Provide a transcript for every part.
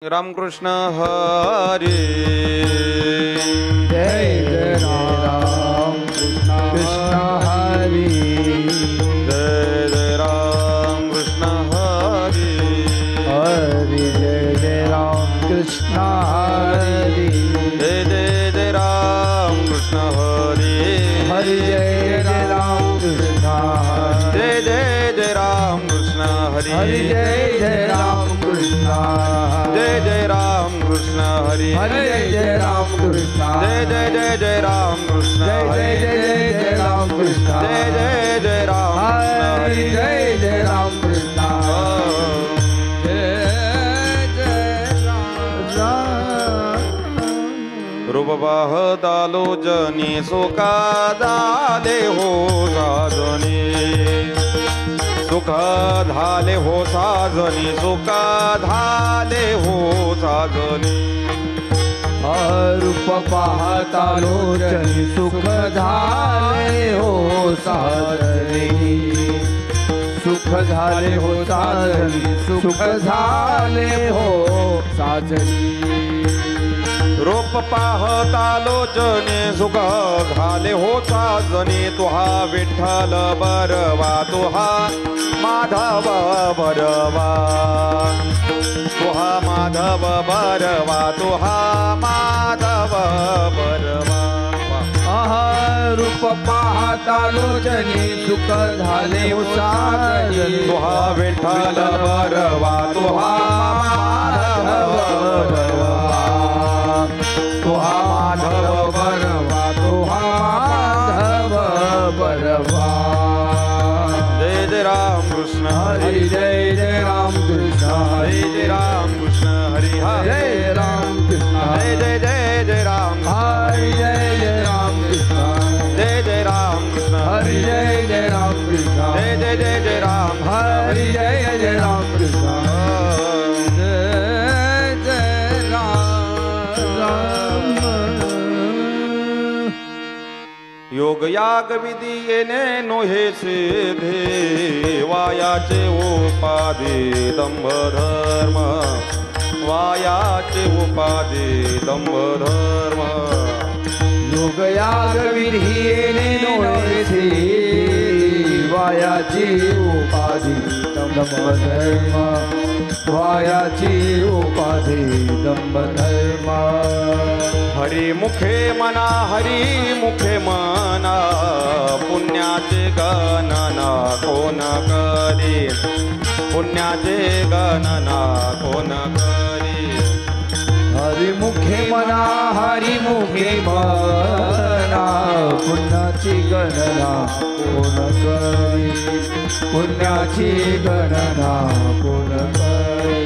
रामकृष्ण हरी जय जय राम कृष्ण हरी जय जय राम कृष्ण हरी हरी जय जय राम कृष्ण हरी जय जय जय राम कृष्ण हरी हरी जय जय राम कृष्ण जय जय जय राम कृष्ण हरी हरी जय जय राम कृष्ण जय जय राम कृष्ण हरी हरी जय जय राम कृष्ण जय जय जय राम कृष्ण जय जय जय राम कृष्ण जय जय जय राम कृष्ण हरी जय जय राम कृष्ण रूप पाहतालो जनी सुखा झाले हो साजनी सुख झाले हो साजनी सुख झाले हो साजनी रूप पाहता लोचनी सुख झाले हो साजनी सुख झाले हो साजनी सुख झाले हो साजनी रूप पाहता लोचनी सुख झाले हो साजनी तुहा विठ्ठल बरवा तुहा माधव बरवा तुहा माधव बरवा तुहा माधव बरवा रूप पाहता लोचनी सुख झाले हो साजनी तुहा विठ्ठल बरवा तुहा माधव बरवा तुहा माधव बरवा तुहा माधव बरवा जय जय राम कृष्ण हरी जय जय राम कृष्ण जय जय राम कृष्ण हरी जय राम कृष्ण जय जय जय जय राम हरी जय जय राम कृष्ण जय जय राम कृष्ण हरी जय जय राम कृष्ण जय जय जय जय राम हरी जय जय राम कृष्ण जय जय राम योग याग विधी येणे नोहे सिद्धे वायाचे उपाधी दंभ धर्म वायाचे उपाधी दंभ धर्म योग याग विधीने नोहेसी वायाची उपाधी दंभ धर्म वायाची उपाधी दंभ धर्म हरी मुखे मना हरी मुखे मना पुण्याचे गणना कोण करी पुण्याचे गणना कोण करी हरी मुखे मना हरी मुखे मना पुण्याची गणना कोण करी पुण्याची गणना कोण करी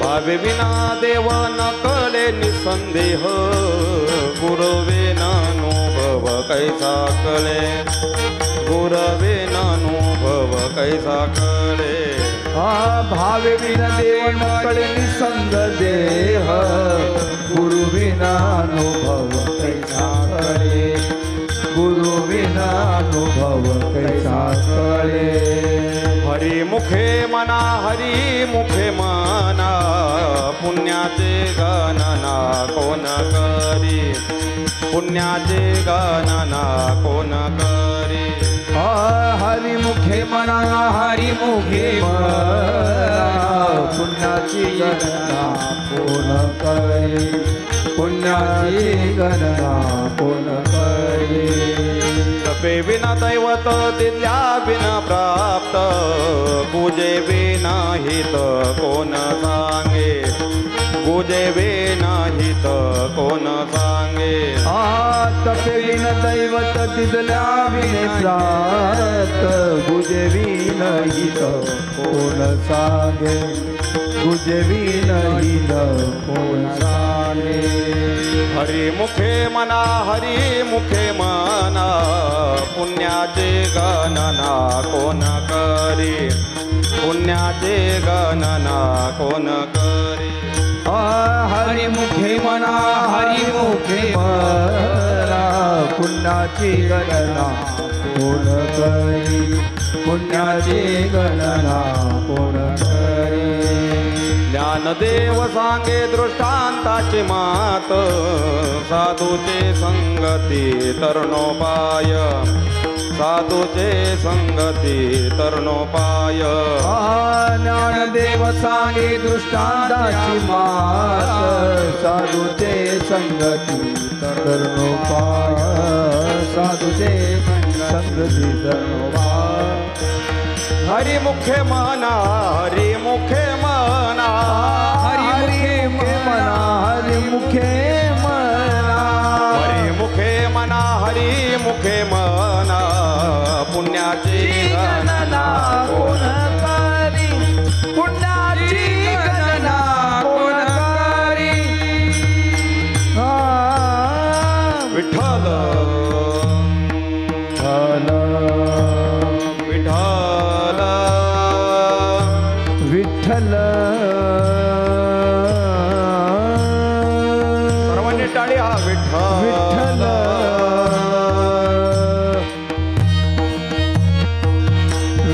भावे विना देव न कळे निसंदेह गुरवे नानुभव कैसा कळे गुरवे नानुभव कैसा कळे भावे विना देव न कळे निसंग देह गुरु विना अनुभव कैसा कळे गुरु विना अनुभव कैसा कळे हरी मुखे मना हरी मुखे मना पुण्याचे गणना कोण करी पुण्याचे गणना कोण करी हरी मुखे मना हरी मुखे मना पुण्याची गणना कोण कळे पुण्याची गणना कोण कळे तपे विना दैवत दिल्या विना प्राप्त पूजे विना हित कोण सांगे पूजे विना हित कोण सांगे तपे विन दैवत दिदल्या विने प्राप्त गुजे विन हित कोण सांगे गुजे विन हित कोण सांगे हरी मुखे मना हरी मुखे मना पुण्याचे गणना कोण करी पुण्याचे गणना कोण करी हरी मुखे मना हरी मुखे मना पुण्याची गणना कोण करी पुण्याची गणना कोण करी ज्ञानदेव सांगे दृष्टांताची मात साधूचे संगती तरणोपाय साधूचे संगती तरणोपाय ज्ञानदेव सांगे दृष्टांताची मात साधूचे संगती तरणोपाय साधूचे संगती तरणोपाय हरिमुखे मना हरिमुखे मना हरिमुखे मना हरिमुखे मना हरिमुखे मना हरिमुखे मना पुण्याची गणना कोण करी पुण्याची गणना कोण करी विठ्ठल विठ्ठल सर्वांनी टाळी हा विठ्ठल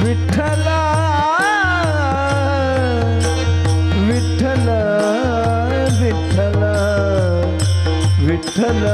विठ्ठल विठ्ठल विठ्ठल विठ्ठल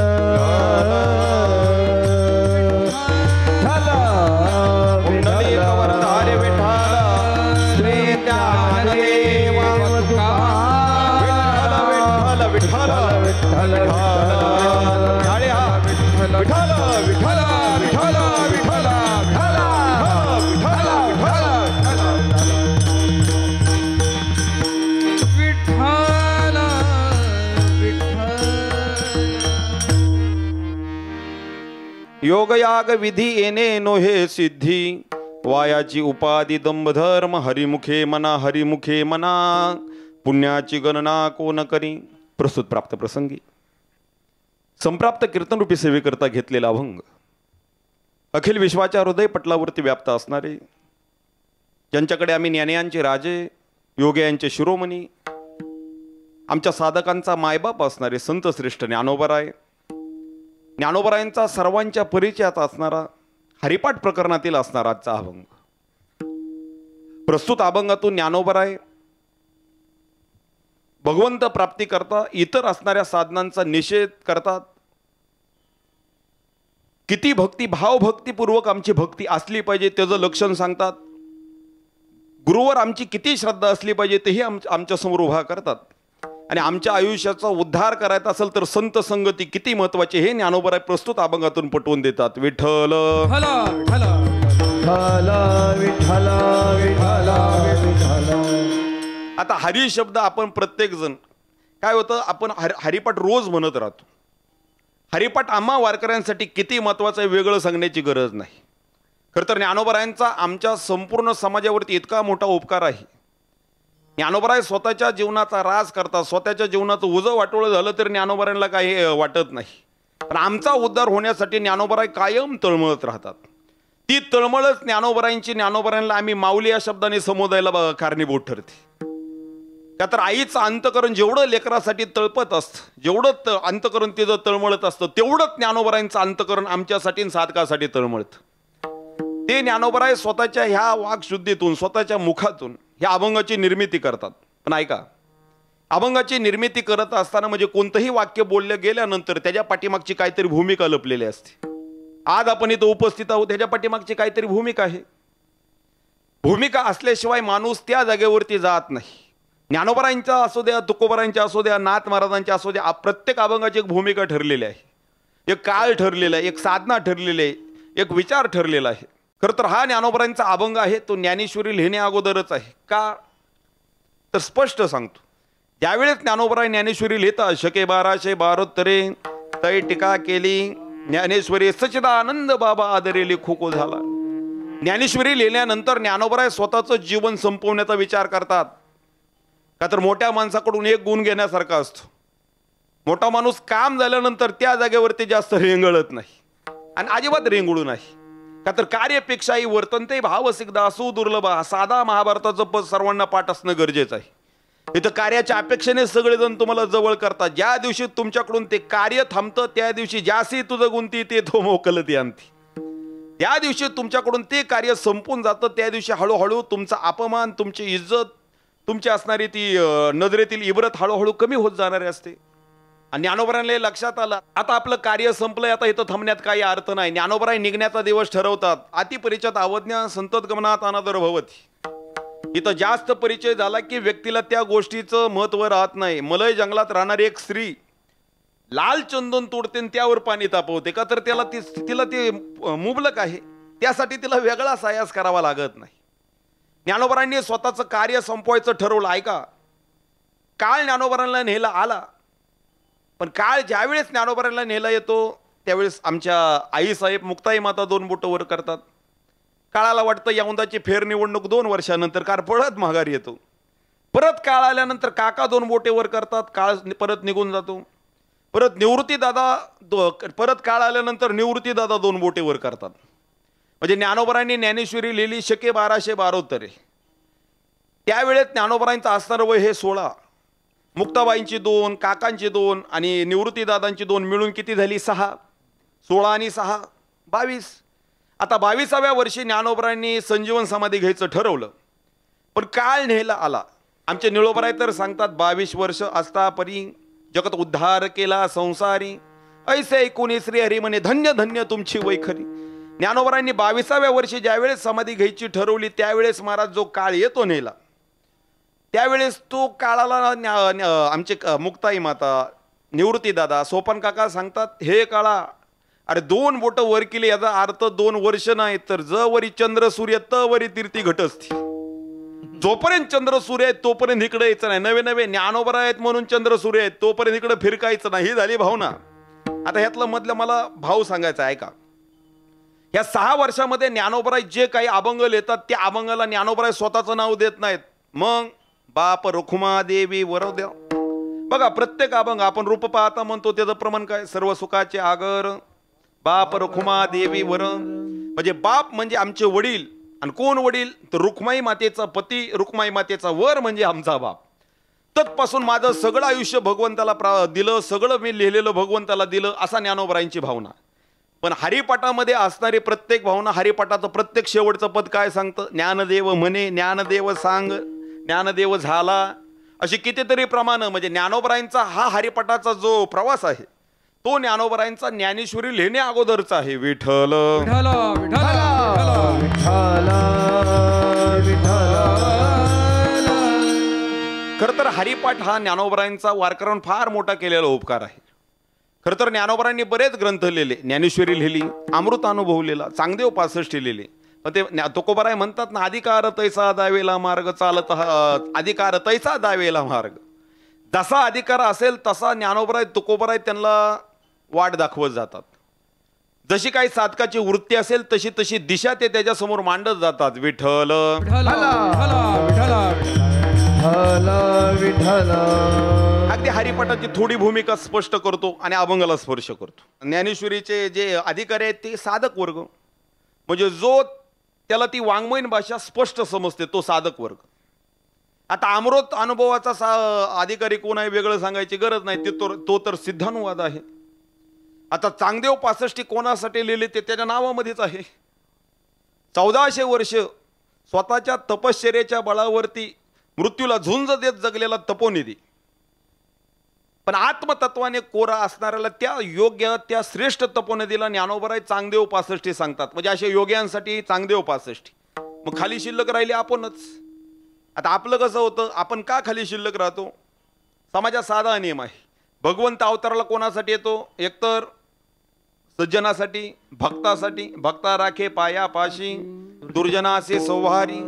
योगयाग विधी येणे नोहे सिद्धी वायाची उपाधी दंभधर्म हरिमुखे मना पुण्याची गणना कोण करी. प्रस्तुत प्राप्त प्रसंगी संप्राप्त कीर्तनरूपी सेवेकरता घेतलेला अभंग अखिल विश्वाच्या हृदय पटलावरती व्याप्त असणारे ज्यांच्याकडे आम्ही ज्ञानियांचे राजे योग्यांचे शिरोमणी आमच्या साधकांचा मायबाप असणारे संत श्रेष्ठ ज्ञानोबराय ज्ञानोबरायांचा सर्वांच्या परिचयात असणारा हरिपाठ प्रकरणातील असणारा आजचा अभंग. प्रस्तुत अभंगातून ज्ञानोबराय भगवंत प्राप्ती करता इतर असणाऱ्या साधनांचा निषेध करतात. किती भक्ती भावभक्तीपूर्वक आमची भक्ती असली पाहिजे त्याचं लक्षण सांगतात. गुरुवर आमची किती श्रद्धा असली पाहिजे तेही आमच्या समोर उभा करतात. आणि आमच्या आयुष्याचा उद्धार करायचा असेल तर संत संगती किती महत्वाची हे ज्ञानोबराय प्रस्तुत अभंगातून पटवून देतात. विठ्ठल आता हरी शब्द आपण प्रत्येक जण काय होतं आपण हरिपाठ रोज म्हणत राहतो. हरिपाठ आम्हा वारकऱ्यांसाठी किती महत्वाचं आहे वेगळं सांगण्याची गरज नाही. खरं तर ज्ञानोबरायांचा आमच्या संपूर्ण समाजावरती इतका मोठा उपकार आहे. ज्ञानोबराय स्वतःच्या जीवनाचा राज करतात. स्वतःच्या जीवनाचं उजं वाटोळं झालं तर ज्ञानोबरायांना काही वाटत नाही. पण आमचा उद्धार होण्यासाठी ज्ञानोबराय कायम तळमळत राहतात. ती तळमळच ज्ञानोबरायांना आम्ही माऊली या शब्दाने संबोधायला कारणीभूत ठरते. का तर आईचं अंतकरण जेवढं लेकरासाठी तळपत असतं जेवढं अंतकरण तिचं तळमळत असतं तेवढंच ज्ञानोबरायांचं अंतकरण आमच्यासाठी साधकासाठी तळमळतं. ते ज्ञानोबराय स्वतःच्या ह्या वाक्शुद्धीतून स्वतःच्या मुखातून ह्या अभंगाची निर्मिती करतात. पण ऐका अभंगाची निर्मिती करत असताना म्हणजे कोणतंही वाक्य बोललं गेल्यानंतर त्याच्या पाठीमागची काहीतरी भूमिका लपलेली असते. आज आपण इथं उपस्थित आहोत त्याच्या पाठीमागची काहीतरी भूमिका आहे. भूमिका असल्याशिवाय माणूस त्या जागेवरती जात नाही. ज्ञानोबरायांचा असू द्या तुकोबरायांच्या असू द्या नाथ महाराजांच्या असू द्या प्रत्येक अभंगाची एक भूमिका ठरलेली आहे. एक काळ ठरलेला आहे. एक साधना ठरलेली आहे. एक विचार ठरलेला आहे. खरं तर हा ज्ञानोबरायांचा अभंग आहे तो ज्ञानेश्वरी लिहिण्या अगोदरच आहे. का तर स्पष्ट सांगतो ज्यावेळेस ज्ञानोबराय ज्ञानेश्वरी लिहिता शके 1272 तै टीका केली ज्ञानेश्वरी सच्चिदानंद बाबा आदरेली खोको झाला. ज्ञानेश्वरी लिहिल्यानंतर ज्ञानोबराय स्वतःचं जीवन संपवण्याचा विचार करतात. का तर मोठ्या माणसाकडून एक गुण घेण्यासारखा असतो. मोठा माणूस काम झाल्यानंतर त्या जागेवरती जास्त रेंगळत नाही आणि अजिबात रेंगळू नाही. का तर कार्यपेक्षाही वर्तनते भावसिकदा असू दुर्लभ साधा महाभारताचं पद सर्वांना पाठ असणं गरजेचं आहे. इथं कार्याच्या अपेक्षेने सगळेजण तुम्हाला जवळ करतात. ज्या दिवशी तुमच्याकडून ते कार्य थांबतं त्या दिवशी ज्यासी तुझं गुंती ते तो मोकलती आणती. त्या दिवशी तुमच्याकडून ते कार्य संपून जातं त्या दिवशी हळूहळू तुमचा अपमान तुमची इज्जत तुमची असणारी ती नजरेतील इबरत हळूहळू कमी होत जाणारी असते. आणि ज्ञानोबरांना हे लक्षात आलं, आता आपलं कार्य संपलंय, आता इथं थांबण्यात काही अर्थ नाही. ज्ञानोबराय निघण्याचा दिवस ठरवतात. अतिपरिचयात अवज्ञा संतोद्गमनात अनादर भवती. इथं जास्त परिचय झाला की व्यक्तीला त्या गोष्टीचं महत्व राहत नाही. मलय जंगलात राहणारी एक स्त्री लाल चंदन तोडते आणि त्यावर पाणी तापवते का, तर तिला ते मुबलक आहे, त्यासाठी तिला वेगळा सायास करावा लागत नाही. ज्ञानोबरांनी स्वतःचं कार्य संपवायचं ठरवलं. ऐका, काळ ज्ञानोबरांना नेला आला, पण काळ ज्यावेळेस ज्ञानोबरांना नेला येतो त्यावेळेस आमच्या आईसाहेब मुक्ताई माता 2 बोटं वर करतात. काळाला वाटतं यौंदाची फेरनिवडणूक 2 वर्षानंतर, कार परत माघार येतो. परत काळ आल्यानंतर काका 2 बोटे वर करतात, काळ परत निघून जातो. परत निवृत्ती दादा परत काळ आल्यानंतर निवृत्ती दादा 2 बोटे वर करतात. म्हणजे ज्ञानोबरांनी ज्ञानेश्वरी लिहिली शके 1272. त्यावेळेस ज्ञानोबरांचं असणारं वय हे 16. मुक्ताबाईंची 2, काकांची 2 आणि निवृत्ती दादांची 2 मिळून किती झाली? 6. 16 आणि 6 22. आता 22व्या वर्षी ज्ञानोबरांनी संजीवन समाधी घ्यायचं ठरवलं, पण काळ न्यायला आला. आमचे निळोबराय तर सांगतात 22 वर्ष असता परी जगत उद्धार केला संसारी, ऐसे ऐकून श्री हरी म्हणे धन्य धन्य तुमची वैखरी. ज्ञानोबरांनी 22व्या वर्षी ज्यावेळेस समाधी घ्यायची ठरवली त्यावेळेस महाराज जो काळ येतो नेला, त्यावेळेस तो काळाला आमचे मुक्ताई माता, निवृत्ती दादा, सोपान काका सांगतात, हे काळा, अरे 2 बोटं वर केली याचा अर्थ 2 वर्ष नाही, तर जवरी चंद्र सूर्य तवरी तीर्थी घट असते. जोपर्यंत चंद्र सूर्य आहेत तोपर्यंत इकडे यायचं नाही. नवे नवे ज्ञानोबराय आहेत म्हणून चंद्र सूर्य आहेत तोपर्यंत इकडे फिरकायचं नाही, ही झाली भावना. आता ह्यातलं मधलं मला भाव सांगायचा आहे का, या 6 वर्षामध्ये ज्ञानोबराय जे काही अभंग लिहितात त्या अभंगाला ज्ञानोबराय स्वतःचं नाव देत नाहीत. मग बाप रुखमा देवी वरद्या, बघा प्रत्येक अभंग आपण रूप पाहता म्हणतो त्याचं प्रमाण काय, सर्व सुखाचे आगर बाप रुखमा देवी वर. म्हणजे बाप म्हणजे आमचे वडील, आणि कोण वडील, तर रुक्माई मातेचा पती, रुक्माई मातेचा वर म्हणजे आमचा बाप. तत्पासून माझं सगळं आयुष्य भगवंताला दिलं, सगळं मी लिहिलेलं भगवंताला दिलं, असा ज्ञानोबरायांची भावना. पण हरिपाठामध्ये असणारी प्रत्येक भावना, हरिपाठाचं प्रत्येक शेवटचं पद काय सांगतं, ज्ञानदेव म्हणे ज्ञानदेव सांग, ज्ञानदेव झाला, अशी कितीतरी प्रमाणं. म्हणजे ज्ञानोबरायांचा हा हरिपाठाचा जो प्रवास आहे तो ज्ञानोबरायांचा ज्ञानेश्वरी लिहिण्या अगोदरचा आहे. विठ्ठल विठ्ठल विठ्ठल विठ्ठल विठ्ठल. खरं तर हरिपाठ हा ज्ञानोबरायांचा वारकऱ्यांवर फार मोठा केलेला उपकार आहे. खरं तर ज्ञानोबरांनी बरेच ग्रंथ लिहिले, ज्ञानेश्वरी लिहिली, अमृत अनुभव लिहिला, चांगदेव 65 लिहिले. पण ते तुकोबाराय म्हणतात ना, अधिकार तैसा दावेला मार्ग चालत, अधिकार तैसा दावेला मार्ग. जसा अधिकार असेल तसा ज्ञानोबराय तुकोबाराय त्यांना वाट दाखवत जातात. जशी काही साधकाची वृत्ती असेल तशी तशी दिशा ते त्याच्यासमोर मांडत जातात. विठ्ठल विठ्ठल. अगदी हरिपाठाची थोडी भूमिका स्पष्ट करतो आणि अभंगाला स्पर्श करतो. ज्ञानेश्वरीचे जे अधिकारी आहेत ते साधक वर्ग, म्हणजे जो त्याला ती वाङ्मयीन भाषा स्पष्ट समजते तो साधक वर्ग. आता अमृत अनुभवाचा अधिकारी कोण आहे वेगळं सांगायची गरज नाही, तो तर सिद्धानुवाद आहे. आता चांगदेव 65 कोणासाठी लिहिले ते त्याच्या नावामध्येच आहे. 1400 वर्ष स्वतःच्या तपश्चर्याच्या बळावरती मृत्यूला झुंज देत जगलेला तपोनिधी, पण आत्मतत्वाने कोरा असणाऱ्याला त्या योग्य त्या श्रेष्ठ तपोनिधीला ज्ञानोबराय चांगदेव 65 सांगतात. म्हणजे अशा योग्यांसाठी चांगदेव 65. मग खाली शिल्लक राहिली आपणच. आता आपलं कसं होतं, आपण का खाली शिल्लक राहतो, समाजात साधा नियम आहे, भगवंत अवताराला कोणासाठी येतो, एकतर सज्जनासाठी, भक्तासाठी, भक्ता राखे पाया पाशी, दुर्जनासे संहारी.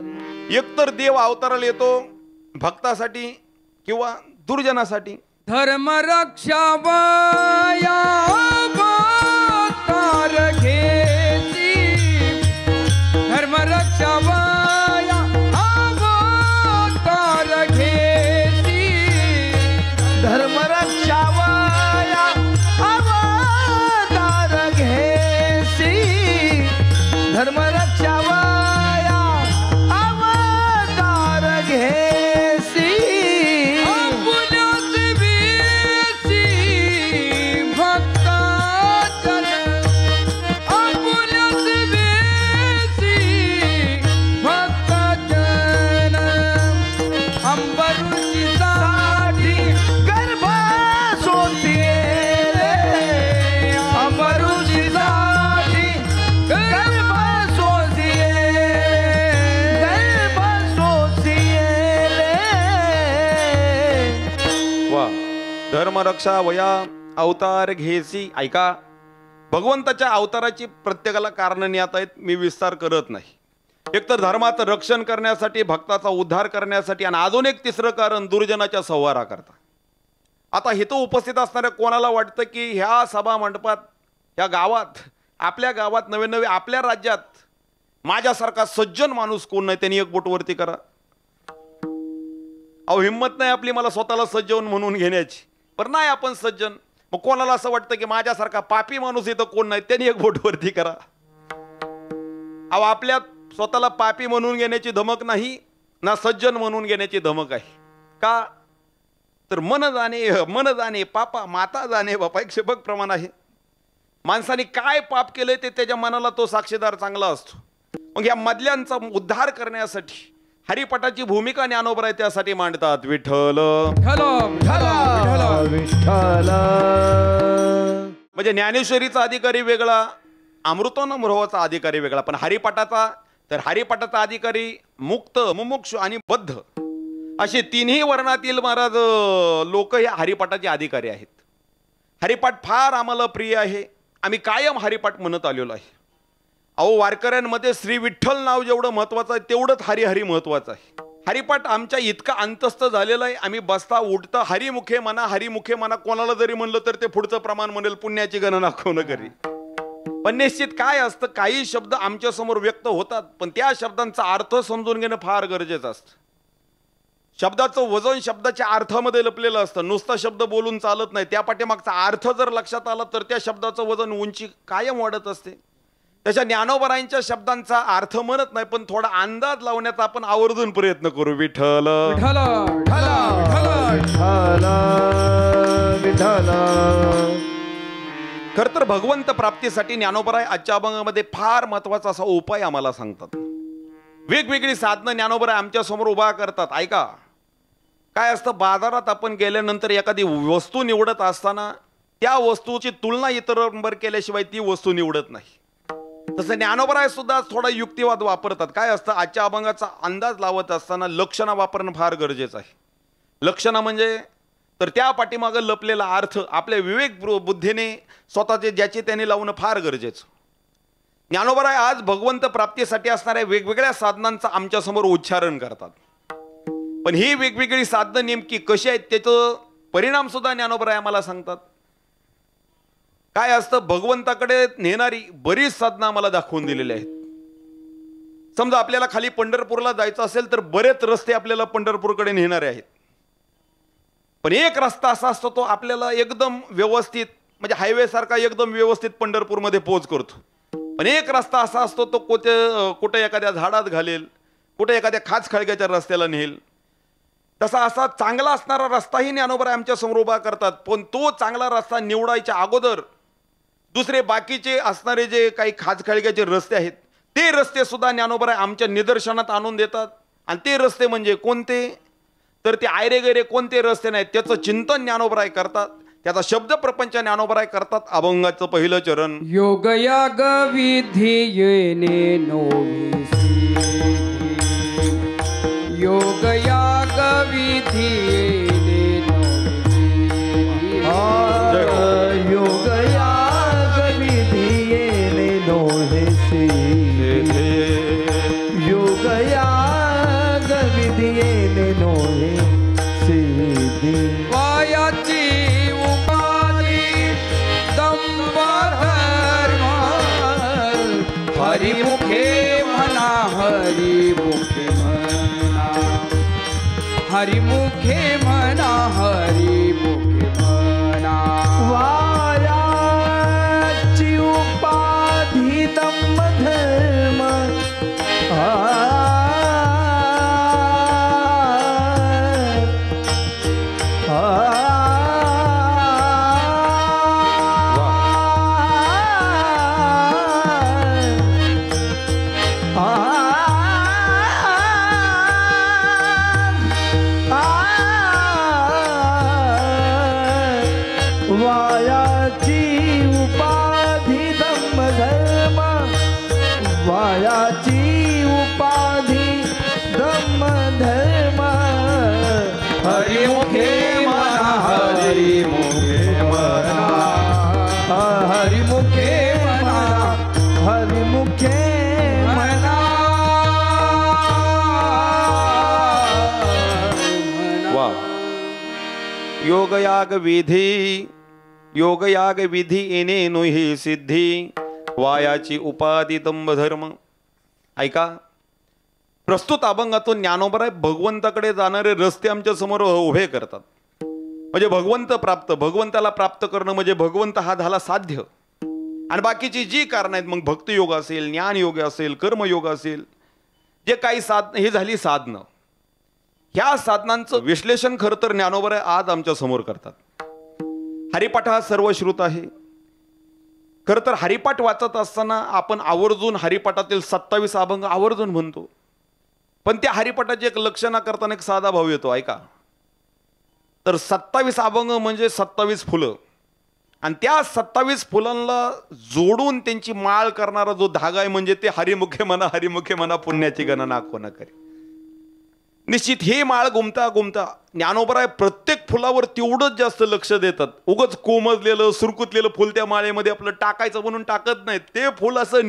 एकतर देव अवताराला येतो भक्तासाठी किंवा दुर्जनासाठी. धर्म रक्षा वया अवतार घेसी, धर्म रक्षा वया अवतार घेसी, धर्म रक्षा वया अवतार घेसी, धर्म रक्षा वया अवतार घेसी. धर्मरक्षा वया अवतार घेसी. ऐका, भगवंताच्या अवताराची प्रत्येकाला कारण ज्ञात आहेत, मी विस्तार करत नाही. एक तर धर्माचं रक्षण करण्यासाठी, भक्ताचा उद्धार करण्यासाठी, आणि अजून एक तिसरं कारण दुर्जनाच्या संहारा करता. आता इथं उपस्थित असणाऱ्या कोणाला वाटतं की ह्या सभा मंडपात, ह्या गावात, आपल्या गावात नवे नवे, आपल्या राज्यात माझ्यासारखा सज्जन माणूस कोण नाही, त्यांनी एक बोट वरती करा. अहो, हिंमत नाही आपली मला स्वतःला सज्जन म्हणून घेण्याची, पण नाही आपण सज्जन. मग कोणाला असं वाटतं की माझ्यासारखा पापी माणूस इथं कोण नाही, त्यांनी एक बोट वरती करा. अहो, आपल्या स्वतःला पापी म्हणून घेण्याची धमक नाही ना सज्जन म्हणून घेण्याची धमक आहे. का तर मन जाणे पापा माता जाणे बापा, एक शेबक प्रमाण आहे. माणसाने काय पाप केलंय ते त्याच्या मनाला तो साक्षीदार चांगला असतो. मग या मधल्यांचा उद्धार करण्यासाठी हरिपटाची भूमिका ज्ञानोबराय त्यासाठी मांडतात. विठ्ठल म्हणजे ज्ञानेश्वरीचा अधिकारी वेगळा, अमृतोन्मोहाचा अधिकारी वेगळा, पण हरिपाठाचा अधिकारी मुक्त, मुमुक्षु आणि बद्ध असे तिन्ही वर्णातील महाराज लोक हे हरिपाठाचे अधिकारी आहेत. हरिपाठ फार आम्हाला प्रिय आहे, आम्ही कायम हरिपाठ म्हणत आलेलो आहे. अहो, वारकऱ्यांमध्ये श्री विठ्ठल नाव जेवढं महत्वाचं आहे तेवढंच हरिहरी महत्वाचं आहे. हरिपाठ आमच्या इतका अंतस्थ झालेला आहे, आम्ही बसता उठता हरिमुखे म्हणा कोणाला जरी म्हणलं तर ते पुढचं प्रमाण म्हणेल, पुण्याची गणना कोण करी. पण निश्चित काय असतं, काही शब्द आमच्या समोर व्यक्त होतात, पण त्या शब्दांचा अर्थ समजून घेणं फार गरजेचं असतं. शब्दाचं वजन शब्दाच्या अर्थामध्ये लपलेलं असतं. नुसता शब्द बोलून चालत नाही, त्या पाठीमागचा अर्थ जर लक्षात आला तर त्या शब्दाचं वजन, उंची कायम वाढत असते. त्याच्या ज्ञानोबरायांच्या शब्दांचा अर्थ म्हणत नाही, पण थोडा अंदाज लावण्याचा आपण आवर्जून प्रयत्न करू. विठ्ठल खर तर भगवंत प्राप्तीसाठी ज्ञानोबराय आजच्या अभंगामध्ये फार महत्वाचा असा उपाय आम्हाला सांगतात. वेगवेगळी साधनं ज्ञानोबराय आमच्या समोर उभा करतात. ऐका, काय असतं, बाजारात आपण गेल्यानंतर एखादी वस्तू निवडत असताना त्या वस्तूची तुलना इतरांबरोबर केल्याशिवाय ती वस्तू निवडत नाही. तसं ज्ञानोबराय सुद्धा थोडा युक्तिवाद वापरतात. काय असतं, आजच्या अभंगाचा अंदाज लावत असताना लक्षणा वापरणं फार गरजेचं आहे. लक्षणा म्हणजे तर त्या पाठीमागं लपलेला अर्थ आपल्या विवेक बुद्धीने स्वतःचे ज्याचे त्याने लावणं फार गरजेचं. ज्ञानोबराय आज भगवंत प्राप्तीसाठी असणाऱ्या वेगवेगळ्या साधनांचा आमच्या समोर उच्चारण करतात. पण ही वेगवेगळी साधनं नेमकी कशी आहेत त्याचं परिणाम सुद्धा ज्ञानोबराय आम्हाला सांगतात. काय असतं, भगवंताकडे नेणारी बरीच साधनं आम्हाला दाखवून दिलेली आहेत. समजा आपल्याला खाली पंढरपूरला जायचं असेल तर बरेच रस्ते आपल्याला पंढरपूरकडे नेणारे आहेत. पण एक रस्ता असा असतो तो आपल्याला एकदम व्यवस्थित, म्हणजे हायवे सारखा एकदम व्यवस्थित पंढरपूरमध्ये पोहोच करतो. पण एक रस्ता असा असतो तो कुठे एखाद्या झाडात घालेल, कुठे एखाद्या खाच खळग्याच्या रस्त्याला नेल. तसा असा चांगला असणारा रस्ताही ज्ञानोबराय आमच्या समोर उभा करतात. पण तो चांगला रस्ता निवडायच्या अगोदर दुसरे बाकीचे असणारे जे काही खाचखळग्याचे रस्ते आहेत ते रस्ते सुद्धा ज्ञानोबराय आमच्या निदर्शनात आणून देतात. आणि ते रस्ते म्हणजे कोणते, तर ते आयरे गैरे कोणते रस्ते नाहीत, त्याचं चिंतन ज्ञानोबराय करतात, त्याचा शब्द प्रपंच ज्ञानोबराय करतात. अभंगाचं पहिलं चरण, योगयाग विधियेने नोविसी, योगयाग विधियेने नोविसी, योगयाग विधियेने नोविसी, योगयाग विधियेने नोविसी, वायाची उपाधी दंभ धर्म, हरिमुखे म्हणा हरिमुखे म्हणा, हरिमुखे म्हणा हरिमुखे म्हणा, वायाची उपाधी दंभ धर्म, वायाची उपाधी दंभ धर्म, वायाची उपाधी दंभ धर्म, हरिमुखे म्हणा हरिमुखे योगयाग विधी येणे नोही सिद्धी वायाची उपाधी दंभ धर्म. ऐका, प्रस्तुत अभंगातून ज्ञानोबराय भगवंताकडे जाणारे रस्ते आमच्या समोर उभे करतात. म्हणजे भगवंताला प्राप्त करणं म्हणजे भगवंत हा झाला साध्य. आणि बाकीची जी कारण आहेत, मग भक्तियोग असेल, ज्ञानयोग असेल, कर्मयोग असेल, जे काही साधन, ही झाली साधनं. ह्या साधनांचं विश्लेषण खरं तर ज्ञानोबराय आज आमच्या समोर करतात. हरिपाठ हा सर्वश्रुत आहे. खरं तर हरिपाठ वाचत असताना आपण आवर्जून हरिपाठातील 27 अभंग आवर्जून म्हणतो. पण त्या हरिपाठाची एक लक्षणा करताना एक साधा भाव येतो. ऐका, तर 27 अभंग म्हणजे 27 फुलं, आणि त्या 27 फुलांना जोडून त्यांची माळ करणारा जो धागा आहे म्हणजे ते हरिमुखे म्हणा पुण्याची गणना कोणा करी. निश्चित हे माळ गुमता ज्ञानोबराय प्रत्येक फुलावर तेवढंच जास्त लक्ष देतात. उगच कोमजलेलं सुरकुतलेलं फुल त्या माळेमध्ये आपलं टाकायचं म्हणून टाकत नाहीत. ते फुल असं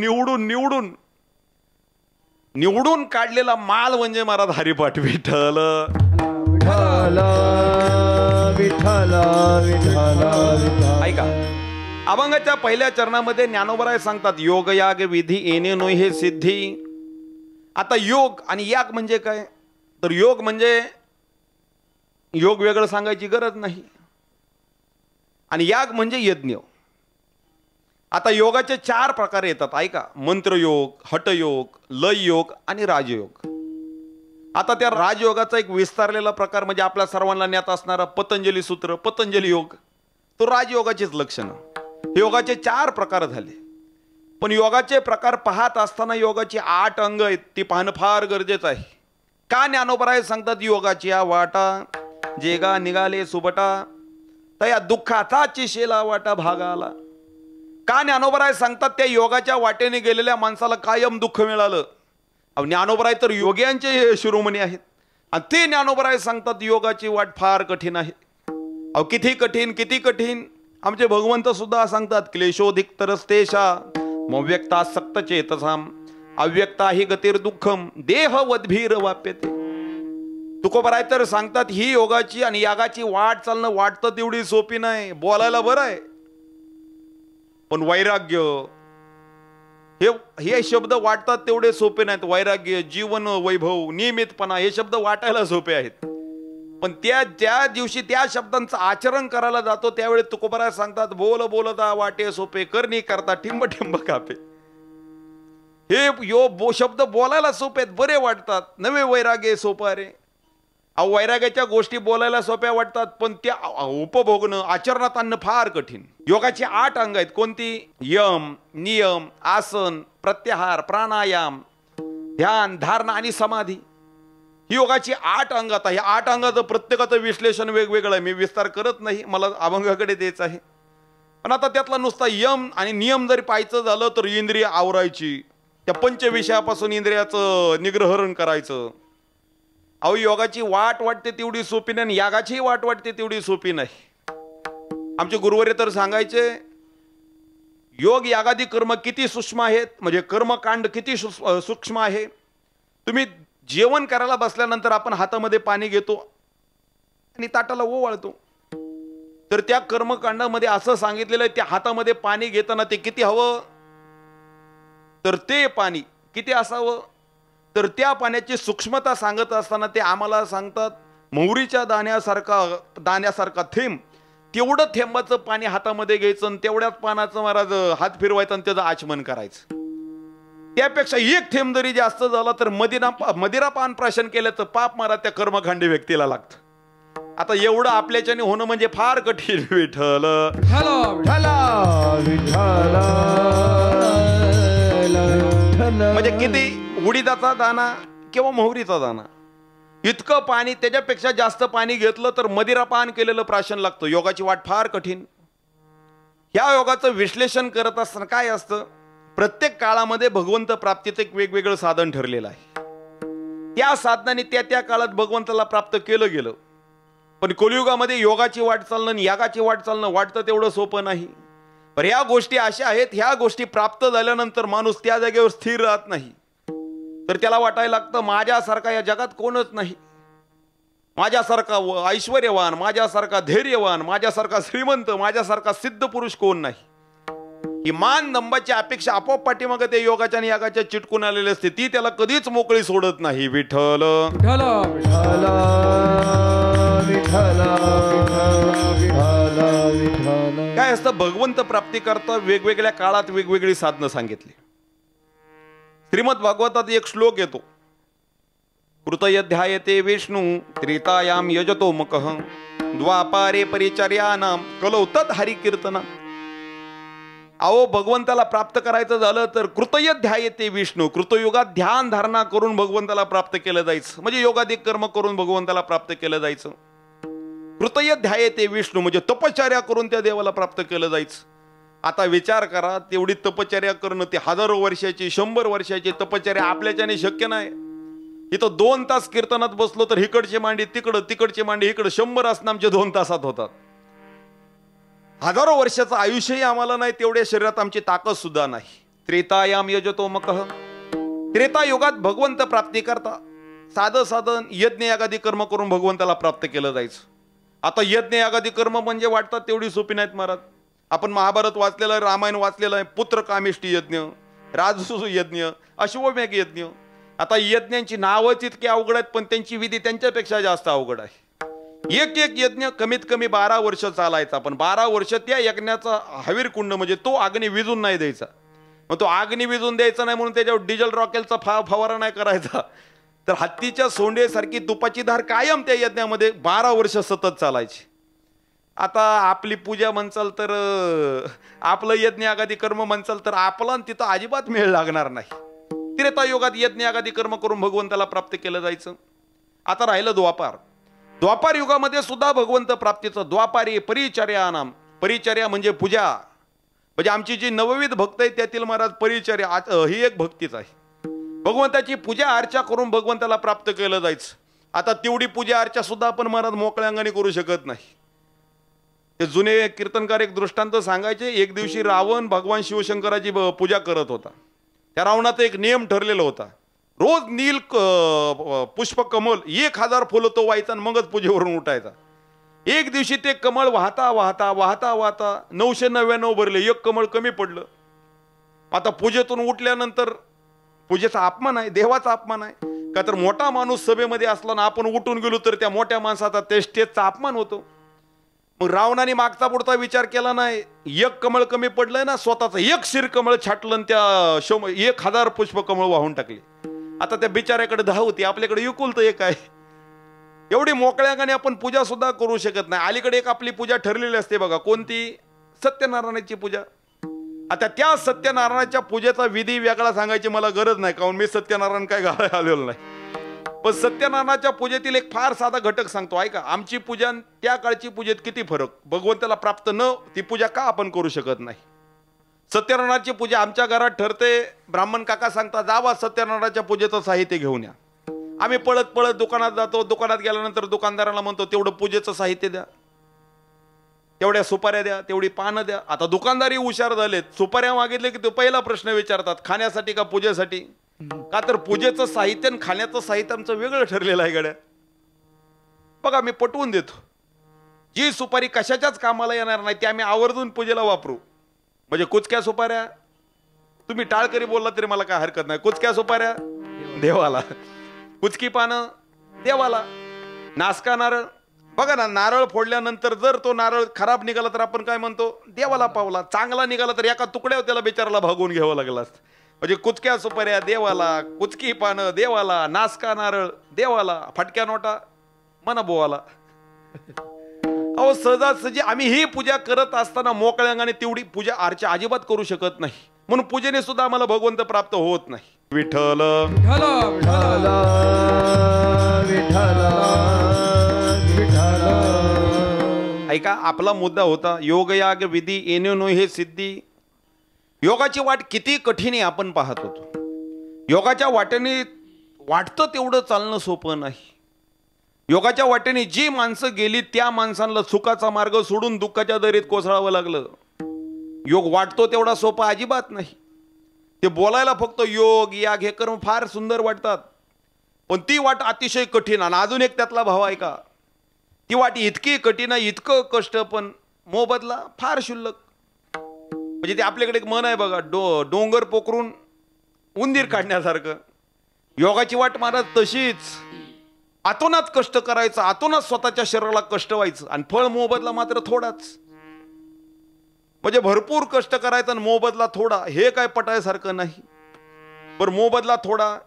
निवडून काढलेला माळ म्हणजे महाराज हरिपाठ. विठ्ठल विठ्ठल विठ्ठल विठ्ठल. ऐका, अभंगाच्या पहिल्या चरणामध्ये ज्ञानोबराय सांगतात योगयाग विधी येणे नोही हे सिद्धी. आता योग आणि याग म्हणजे काय, तर योग म्हणजे योग वेगळं सांगायची गरज नाही, आणि याग म्हणजे यज्ञ. आता योगाचे 4 प्रकार येतात. ऐका, मंत्रयोग, हठयोग, लययोग आणि राजयोग. आता त्या राजयोगाचा एक विस्तारलेला प्रकार म्हणजे आपल्या सर्वांना ज्ञात असणारा पतंजली सूत्र, पतंजली योग, तो राजयोगाचीच लक्षणं. योगाचे 4 प्रकार झाले. पण योगाचे प्रकार पाहत असताना योगाची 8 अंग आहेत, ती पाहणं फार गरजेचं आहे. का ज्ञानोबराय सांगतात योगाची या वाटा जेगा निघाले सुबटा तया दुःखाचाची शेला वाटा भागाला. का ज्ञानोबराय सांगतात त्या योगाच्या वाटेने गेलेल्या माणसाला कायम दुःख मिळालं. ज्ञानोबराय तर योग्यांचे शिरोमणी आहेत, आणि ते ज्ञानोबराय सांगतात योगाची वाट फार कठीण आहे. किती कठीण आमचे भगवंत सुद्धा सांगतात क्लेशोधिक तरस्तेशा मव्यक्ता सक्त चेतसाम अव्यक्ता ही गतीर दुःखम देह वद्भीर वाप्यते. तुकोबराय तर सांगतात ही योगाची आणि यागाची वाट चालणं वाटतं तेवढी सोपी नाही. बोलायला बरं आहे, पण वैराग्य हे शब्द वाटतात तेवढे सोपे नाहीत. वैराग्य, जीवन वैभव, नियमितपणा हे शब्द वाटायला सोपे आहेत, पण त्या दिवशी त्या शब्दांचं आचरण करायला जातो त्यावेळी तुकोबराय सांगतात बोलता वाटे सोपे करणी करता ठिंब कापे. हे शब्द बोलायला सोपे आहेत, बरे वाटतात. नवे वैराग्य सोपा रे. वैराग्याच्या गोष्टी बोलायला सोप्या वाटतात, पण त्या उपभोगणं आचरणात आणणं फार कठीण. योगाची 8 अंग आहेत. कोणती? यम, नियम, आसन, प्रत्याहार, प्राणायाम, ध्यान, धारणा आणि समाधी. ही योगाची 8 अंग. आता या 8 अंगाचं प्रत्येकाचं विश्लेषण वेगवेगळं आहे, मी विस्तार करत नाही, मला अभंगाकडे द्यायचं आहे. पण आता त्यातला नुसता यम आणि नियम जरी पाहायचं झालं तर इंद्रिय आवरायची, त्या पंचविषयापासून इंद्रियाचं निग्रहरण करायचं. योगाची वाट वाटते तेवढी सोपी नाही, यागाची वाट वाटते तेवढी सोपी नाही. आमचे गुरुवर्य तर सांगायचे योग यागादी कर्म किती सूक्ष्म आहेत, म्हणजे कर्मकांड किती सूक्ष्म आहे. तुम्ही जेवण करायला बसल्यानंतर आपण हातामध्ये पाणी घेतो आणि ताटाला ओवाळतो, तर त्या कर्मकांडामध्ये असं सांगितलेलं आहे त्या हातामध्ये पाणी घेताना ते किती हवं, तर ते पाणी किती असावं, तर त्या पाण्याची सूक्ष्मता सांगत असताना ते आम्हाला सांगतात मोहरीच्या दाण्यासारखा थेंब, तेवढं थेंबाचं पाणी हातामध्ये घ्यायचं आणि तेवढ्याच पानाचं महाराज हात फिरवायचं आणि त्याचं आचमन करायचं. त्यापेक्षा 1 थेंब जरी जास्त झाला तर मदिरापान प्राशन केल्याचं पाप महाराज त्या कर्मकांडी व्यक्तीला लागतं. आता एवढं आपल्याच्याने होणं म्हणजे फार कठीण. विठ्ठल म्हणजे किती उडीदाचा दाना किंवा मोहरीचा दाना इतकं पाणी, त्याच्यापेक्षा जास्त पाणी घेतलं तर मदिरापान केलेलं प्राशन लागतं. योगाची वाट फार कठीण. ह्या योगाचं विश्लेषण करत असताना काय असतं, प्रत्येक काळामध्ये भगवंत प्राप्तीचं एक वेगवेगळं साधन ठरलेलं आहे. त्या साधनाने त्या काळात भगवंताला प्राप्त केलं गेलं. पण कलियुगामध्ये योगाची वाट चालणं आणि यागाची वाट चालणं वाटतं तेवढं सोपं नाही. पण ह्या गोष्टी अशा आहेत, ह्या गोष्टी प्राप्त झाल्यानंतर माणूस त्या जागेवर स्थिर राहत नाही, तर त्याला वाटायला लागतं माझ्यासारखा या जगात कोणच नाही. माझ्यासारखा ऐश्वर्यवान, माझ्यासारखा धैर्यवान, माझ्यासारखा श्रीमंत, माझ्यासारखा सिद्ध पुरुष कोण नाही. ही मान दंबाची अपेक्षा आपोआप पाठीमागे ते योगाच्या आणि यागाच्या चिटकून आलेली असते. ती त्याला कधीच मोकळी सोडत नाही. विठ्ठल विठ्ठल विठ्ठल विठ्ठल विठ्ठल विठ्ठल. काय असतं, भगवंत प्राप्ती करता वेगवेगळ्या काळात वेगवेगळी साधनं सांगितली. श्रीमद भागवतात एक श्लोक येतो, कृतयध्यायते विष्णू त्रेतायाम यजतो मकः द्वापारे परिचर्यानाम कलौ तत् हरिकीर्तना. अहो, भगवंताला प्राप्त करायचं झालं तर कृतयध्यायते विष्णू, कृतयुगात ध्यान धारणा करून भगवंताला प्राप्त केलं जायचं, म्हणजे योगाधिक कर्म करून भगवंताला प्राप्त केलं जायचं. कृतयध्यायते विष्णू म्हणजे तपश्चर्या करून त्या देवाला प्राप्त केलं जायचं. आता विचार करा, तेवढी तपश्चर्या करणं, ते हजारो वर्षाची 100 वर्षाची तपश्चर्या आपल्याच्याने शक्य नाही. इथं 2 तास कीर्तनात बसलो तर इकडची मांडी तिकडं, तिकडची मांडी इकडं, 100 आसनं आमचे 2 तासात होतात. हजारो वर्षाचं आयुष्यही आम्हाला नाही, तेवढ्या शरीरात आमची ताकद सुद्धा नाही. त्रेतायाम यजतो मकः. त्रेता युगात भगवंत प्राप्ती करता साधं साधं यज्ञ यागादी कर्म करून भगवंताला प्राप्त केलं जायचं. आता यज्ञ यागादी कर्म म्हणजे वाटतात तेवढी सोपी नाहीत महाराज. आपण महाभारत वाचलेलं आहे, रामायण वाचलेलं आहे. पुत्र कामिष्टी यज्ञ, राजसू यज्ञ, अश्वमेघ यज्ञ. आता यज्ञांची नावच इतकी अवघड आहेत, पण त्यांची विधी त्यांच्यापेक्षा जास्त अवघड आहे. एक एक यज्ञ कमीत कमी 12 वर्ष चालायचा, पण 12 वर्ष त्या यज्ञाचा हवीर कुंड म्हणजे तो अग्नी विजून नाही द्यायचा. मग तो अग्नी विजून द्यायचा नाही म्हणून त्याच्यावर डिझेल रॉकेलचा फवारा नाही करायचा, तर हत्तीच्या सोंडेसारखी तुपाची धार कायम त्या यज्ञामध्ये 12 वर्ष सतत चालायची. आता आपली पूजा म्हणचाल तर, आपलं यज्ञ आगादी कर्म म्हणचाल तर आपला तिथं अजिबात मेळ लागणार नाही. त्रेतायुगात यज्ञ आगादी कर्म करून भगवंताला प्राप्त केलं जायचं. आता राहिलं द्वापार. द्वापार युगामध्ये सुद्धा भगवंत प्राप्तीचं द्वापारी परिचर्या नाम. परिचर्या म्हणजे पूजा, म्हणजे आमची जी नवविध भक्त आहे त्यातील महाराज परिचर्या ही एक भक्तीच आहे. भगवंताची पूजा अर्चा करून भगवंताला प्राप्त केलं जायचं. आता तेवढी पूजा अर्चा सुद्धा आपण महाराज मोकळ्या अंगाने करू शकत नाही. ते जुने कीर्तनकार एक दृष्टांत सांगायचे. एक दिवशी रावण भगवान शिवशंकराची पूजा करत होता. त्या रावणाचा एक नियम ठरलेला होता, रोज नील पुष्प कमल 1000 फुलं तो व्हायचा आणि मगच पूजेवरून उठायचा. एक दिवशी ते कमळ वाहता वाहता वाहता वाहता 999 भरले, एक कमळ कमी पडलं. आता पूजेतून उठल्यानंतर पूजेचा अपमान आहे, देवाचा अपमान आहे का, तर मोठा माणूस सभेमध्ये असला ना आपण उठून गेलो तर त्या मोठ्या माणसाचा त्या स्टेजचा अपमान होतो. मग रावणाने मागचा पुढचा विचार केला नाही, एक कमळ कमी पडलंय ना, स्वतःचं एक शिर कमळ छाटलं त्या 1000 पुष्प कमळ वाहून टाकले. आता त्या बिचाऱ्याकडे 10 होती, आपल्याकडे एकुलतं एक आहे. एवढी मोकळ्यागाने आपण पूजा सुद्धा करू शकत नाही. अलीकडे एक आपली पूजा ठरलेली असते बघा, कोणती, सत्यनारायणाची पूजा. आता त्या सत्यनारायणाच्या पूजेचा विधी वेगळा सांगायची मला गरज नाही, कारण मी सत्यनारायण काय घालायला आलेलो नाही. पण सत्यनारायणाच्या पूजेतील एक फार साधा घटक सांगतो ऐका. आमची पूजा त्या काळची पूजेत किती फरक. भगवंताला प्राप्त न ती पूजा का आपण करू शकत नाही. सत्यनारायणाची पूजा आमच्या घरात ठरते. ब्राह्मण काका सांगता जावा सत्यनारायणाच्या पूजेचं साहित्य घेऊन या. आम्ही पळत पळत दुकानात जातो. दुकानात गेल्यानंतर दुकानदाराला म्हणतो तेवढं पूजेचं साहित्य द्या, तेवढ्या सुपाऱ्या द्या, तेवढी पानं द्या. आता दुकानदारी हुशार झालेत, सुपाऱ्या मागितले की तो पहिला प्रश्न विचारतात, खाण्यासाठी का पूजेसाठी. का तर पूजेचं साहित्य आणि खाण्याचं साहित्य आमचं वेगळं ठरलेलं आहे गड्या. बघा मी पटवून देतो, जी सुपारी कशाच्याच कामाला येणार नाही ती आम्ही आवर्जून पूजेला वापरू. म्हणजे कुचक्या सुपाऱ्या, तुम्ही टाळकरी बोलला तरी मला काय हरकत नाही, कुचक्या सुपाऱ्या देवाला, कुचकी पानं देवाला, नासका नारळ. बघा ना, नारळ फोडल्यानंतर जर तो नारळ खराब निघाला तर आपण काय म्हणतो, देवाला पावला. चांगला निघाला तर एका तुकड्यावर त्याला बिचाराला भागवून घ्यावं लागलं असतं. म्हणजे कुचक्या सुपाऱ्या देवाला, कुचकी पानं देवाला, नासका नारळ देवाला, फटक्या नोटा मना बोवाला. अहो सहजासहजी आम्ही ही पूजा करत असताना मोकळ्या अंगाने तेवढी पूजा अर्चा अजिबात करू शकत नाही. म्हणून पूजेने सुद्धा आम्हाला भगवंत प्राप्त होत नाही. विठ्ठल विठ्ठल विठ्ठल विठ्ठल विठ्ठल. ऐका, आपला मुद्दा होता योगयाग विधी येणे नो हे सिद्धी. योगाची वाट किती कठीण आहे आपण पाहत होतो. योगाच्या वाटेने वाटतं तेवढं चालणं सोपं नाही. योगाच्या वाटेने जी माणसं गेली त्या माणसांना सुखाचा मार्ग सोडून दुःखाच्या दरीत कोसळावं लागलं. योग वाटतो तेवढा सोपा अजिबात नाही. ते बोलायला फक्त योग याग हे कर्म फार सुंदर वाटतात, पण ती वाट अतिशय कठीण. आणि अजून एक त्यातला भाव ऐका, ती वाट इतकी कठीण आहे, इतकं कष्ट, पण मोबदला फार क्षुल्लक. म्हणजे ते आपल्याकडे एक मन आहे बघा, डोंगर पोखरून उंदीर काढण्यासारखं. योगाची वाट महाराज तशीच. आतोनात कष्ट करायचं, आतोनात स्वतःच्या शरीराला कष्ट व्हायचं, आणि फळ मोबदला मात्र थोडाच. म्हणजे भरपूर कष्ट करायचं आणि मोबदला थोडा, हे काय पटायसारखं नाही. बरं, मोबदला थोडा,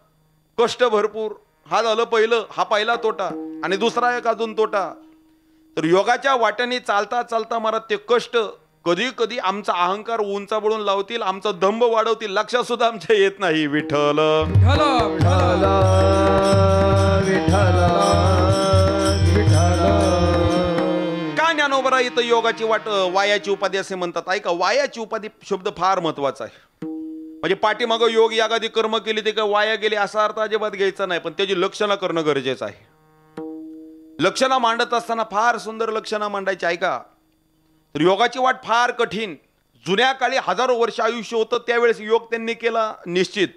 कष्ट भरपूर, हा झालं पहिलं, हा पहिला तोटा. आणि दुसरा एक अजून तोटा, तर योगाच्या वाट्याने चालता चालता महाराज ते कष्ट कधी कधी आमचा अहंकार उंचावळून लावतील, आमचा दंभ वाढवतील, लक्षात सुद्धा आमच्या येत नाही. विठ्ठल विठ्ठल विठ्ठल विठ्ठल विठ्ठल. का ज्ञानोबरा इथं योगाची वाट वायाची उपाधी असे म्हणतात? ऐका, वायाची उपाधी शब्द फार महत्वाचा आहे. म्हणजे पाठीमागं योग यागादी कर्म केली ते काय वाया गेली असा अर्थ अजिबात घ्यायचा नाही, पण त्याची लक्षणं करणं गरजेचं आहे. लक्षणं मांडत असताना फार सुंदर लक्षणं मांडायची. ऐका, तर योगाची वाट फार कठीण. जुन्या काळी हजारो वर्ष आयुष्य होतं, त्यावेळेस योग त्यांनी केला निश्चित.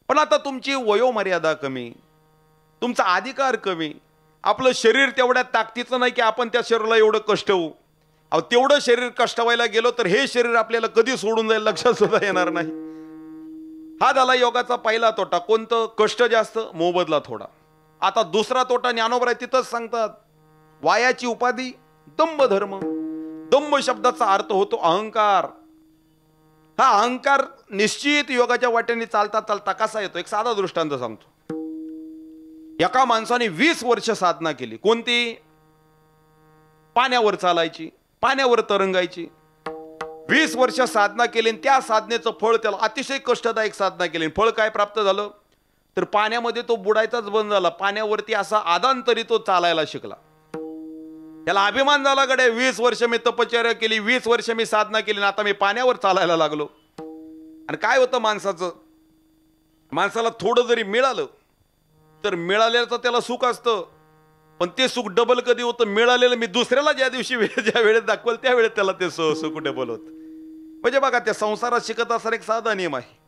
पण आता तुमची वयोमर्यादा कमी, तुमचा अधिकार कमी, आपलं शरीर तेवढ्या ताकदीचं नाही की आपण त्या शरीराला एवढं कष्ट होऊ. अहो, तेवढं शरीर कष्ट व्हायला गेलो तर हे शरीर आपल्याला कधी सोडून जाईल लक्षात सुद्धा येणार नाही. हा झाला योगाचा पहिला तोटा. कोणतं? कष्ट जास्त, मोबदला थोडा. आता दुसरा तोटा ज्ञानोबा तिथंच सांगतात, वायाची उपाधी दंभ धर्म. दंभ शब्दाचा अर्थ होतो अहंकार. हा अहंकार निश्चित योगाच्या वाटेने चालता चालता कसा येतो? एक साधा दृष्टांत सांगतो. एका माणसाने 20 वर्ष साधना केली. कोणती? पाण्यावर चालायची, पाण्यावर तरंगायची. 20 वर्ष साधना केली, त्या साधनेचं फळ त्याला अतिशय कष्टदायक साधना केली. फळ काय प्राप्त झालं? तर पाण्यामध्ये तो बुडायचाच बंद झाला. पाण्यावरती असा आदांतरी तो चालायला शिकला. त्याला अभिमान झाला, गडे 20 वर्ष मी तपश्चर्या केली, 20 वर्ष मी साधना केली, आता मी पाण्यावर चालायला लागलो. आणि काय होतं माणसाचं? माणसाला थोडं जरी मिळालं तर मिळालेलं त्याला सुख असतं, पण ते सुख डबल कधी होतं? मिळालेलं मी दुसऱ्याला ज्या दिवशी ज्या वेळेत दाखवलं त्या वेळेत त्याला ते सुख डबल होतं. म्हणजे बघा, त्या संसारात शिकत असणारा एक साधा नियम आहे.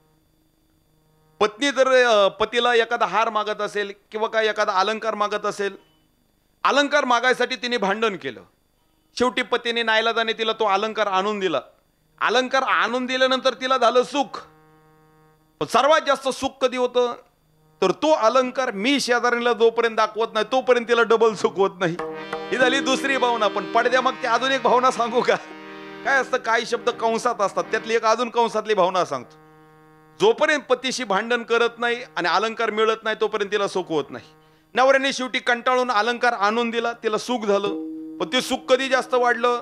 पत्नी जर पतीला एखादा हार मागत असेल किंवा काय एखादा अलंकार मागत असेल, अलंकार मागायसाठी तिने भांडण केलं, शेवटी पतीने नाईलाजाने तिला तो अलंकार आणून दिला. अलंकार आणून दिल्यानंतर तिला झालं सुख. पण सर्वात जास्त सुख कधी होतं? तर तो अलंकार मी शेजारीला जोपर्यंत दाखवत नाही तोपर्यंत तिला डबल सुख होत नाही. ही झाली दुसरी भावना. पण पडद्या मग ती अजून एक भावना सांगू का? काय असतं, काही शब्द कंसात असतात, त्यातली एक अजून कंसातली भावना सांगतो. जोपर्यंत पतीशी भांडण करत नाही आणि अलंकार मिळत नाही तोपर्यंत तिला सुख होत नाही. नवऱ्याने शेवटी कंटाळून अलंकार आणून दिला, तिला सुख झालं. पण ते सुख कधी जास्त वाढलं?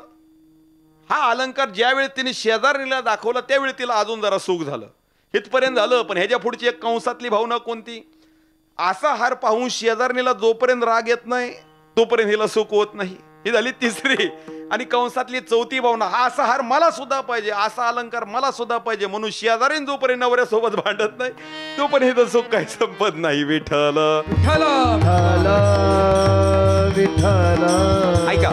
हा अलंकार ज्यावेळी तिने शेजारीला दाखवला त्यावेळी तिला अजून जरा सुख झालं. इथपर्यंत झालं. पण ह्याच्या पुढची एक कंसातली भावना कोणती? असा हार पाहून शेजारणीला जोपर्यंत राग येत नाही तोपर्यंत हिला सुख होत नाही. ही झाली तिसरी. आणि कंसातली चौथी भावना, हा असा हार मला सुद्धा पाहिजे, असा अलंकार मला सुद्धा पाहिजे, म्हणून शेजारीन जोपर्यंत नवऱ्यासोबत भांडत नाही तोपर्यंत हिचं सुख काही संपत नाही. विठ्ठल विठ्ठल विठ्ठल. ऐका,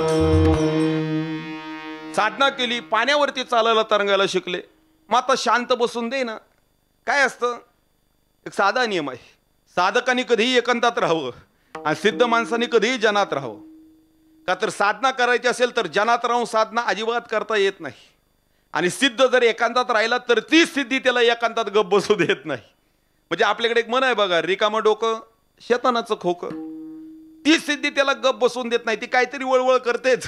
साधना केली, पाण्यावरती चालायला तरंगायला शिकले, मग आता शांत बसून दे ना. काय असतं? एक साधा नियम आहे. साधकांनी कधीही एकांतात राहावं आणि सिद्ध माणसांनी कधीही जनात राहावं. का तर साधना करायची असेल तर जनात राहून साधना अजिबात करता येत नाही. आणि सिद्ध जर एकांतात राहिला तर ती सिद्धी त्याला एकांतात गप बसू देत नाही. म्हणजे आपल्याकडे एक म्हण आहे बघा, रिकामं डोकं शैतानाचं खोकं. ती सिद्धी त्याला गप बसून देत नाही, ती काहीतरी वळवळ करतेच.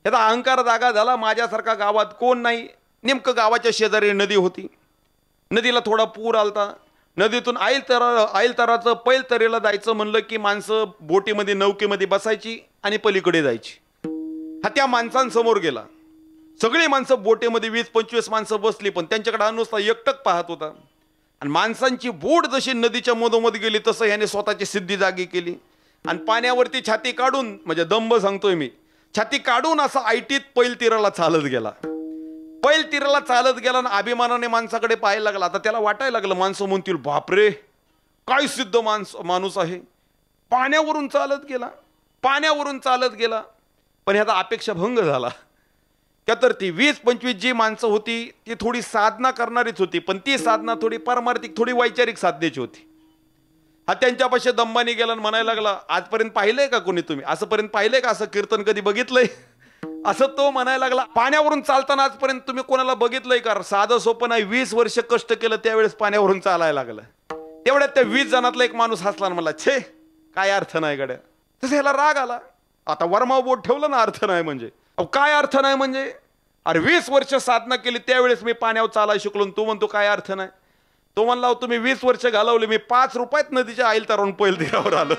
त्याचा अहंकार जागा झाला. माझ्यासारखा गावात कोण नाही. नेमकं गावाच्या शेजारी नदी होती. नदीला थोडा पूर आलता. नदीतून आईलतराचं पैलतरीला जायचं म्हणलं की माणसं बोटीमध्ये नौकेमध्ये बसायची आणि पलीकडे जायची. हा त्या माणसांसमोर गेला. सगळी माणसं बोटीमध्ये 20-25 माणसं बसली, पण त्यांच्याकडे हा नुसता एकटक पाहत होता. आणि माणसांची बोट जशी नदीच्या मधोमध गेली तसं ह्याने स्वतःची सिद्धी जागी केली. आणि पाण्यावरती छाती काढून, म्हणजे दंभ सांगतोय मी, छाती काढून असा आयटीत पैलतीराला चालत गेला. पैलतीराला चालत गेला आणि अभिमानाने माणसाकडे पाहायला लागला. आता त्याला वाटायला लागलं, माणसं म्हणतील बापरे काय सिद्ध माणूस आहे. पाण्यावरून चालत गेला, पाण्यावरून चालत गेला. पण ह्याचा अपेक्षा भंग झाला. त्या तर ती 20-25 जी माणसं होती ती थोडी साधना करणारीच होती, पण ती साधना थोडी पारमार्थिक, थोडी वैचारिक साधनेची होती. हा त्यांच्यापाशी दंबानी गेला आणि म्हणायला लागला, आजपर्यंत पाहिलंय का कोणी तुम्ही असंपर्यंत पाहिलंय का, असं कीर्तन कधी बघितलंय? असं तो म्हणायला लागला. पाण्यावरून चालताना आजपर्यंत तुम्ही कोणाला बघितलंय का? साधं सोपं नाही, 20 वर्ष कष्ट केलं त्यावेळेस पाण्यावरून चालायला लागलं. तेवढ्यात त्या 20 जणातला एक माणूस हसला मला, छे काय अर्थ नाही गड्या. तसं ह्याला राग आला. आता वर्मा बोट ठेवलं ना, अर्थ नाही म्हणजे काय अर्थ नाही म्हणजे? अरे 20 वर्ष साधना केली त्यावेळेस मी पाण्यावर चालायला शिकलो, तू म्हणतो काय अर्थ नाही. तो म्हणला, तुम्ही 20 वर्ष घालवले, मी 5 रुपयात नदीच्या आईल तरून पैल तीरावर आलं.